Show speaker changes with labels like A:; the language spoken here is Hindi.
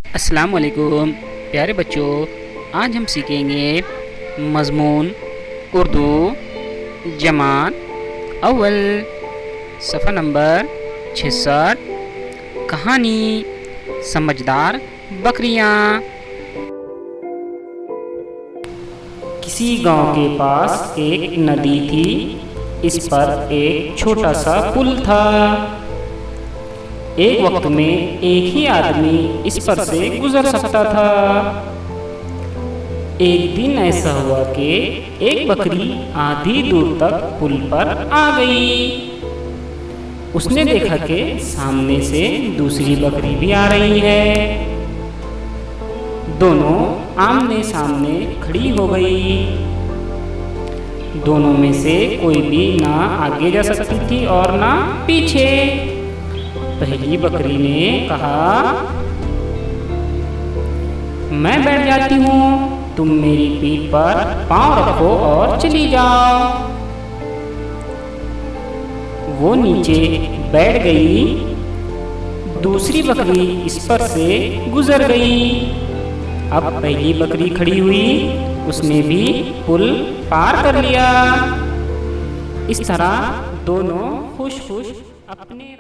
A: अस्सलाम वालेकुम प्यारे बच्चों, आज हम सीखेंगे मज़मून उर्दू जमात अव्वल सफ़ा नंबर 66। कहानी समझदार बकरियाँ। किसी गांव के पास एक नदी थी। इस पर एक छोटा सा पुल था। एक वक्त में एक ही आदमी इस पर से गुजर सकता था। एक दिन ऐसा हुआ कि एक बकरी आधी दूर तक पुल पर आ गई। उसने देखा कि सामने से दूसरी बकरी भी आ रही है। दोनों आमने सामने खड़ी हो गई। दोनों में से कोई भी ना आगे जा सकती थी और ना पीछे। पहली बकरी ने कहा, मैं बैठ जाती हूँ, तुम मेरी पीठ पर पांव रखो और चली जाओ। वो नीचे बैठ गई। दूसरी बकरी इस पर से गुजर गई। अब पहली बकरी खड़ी हुई, उसने भी पुल पार कर लिया। इस तरह दोनों खुश खुश अपने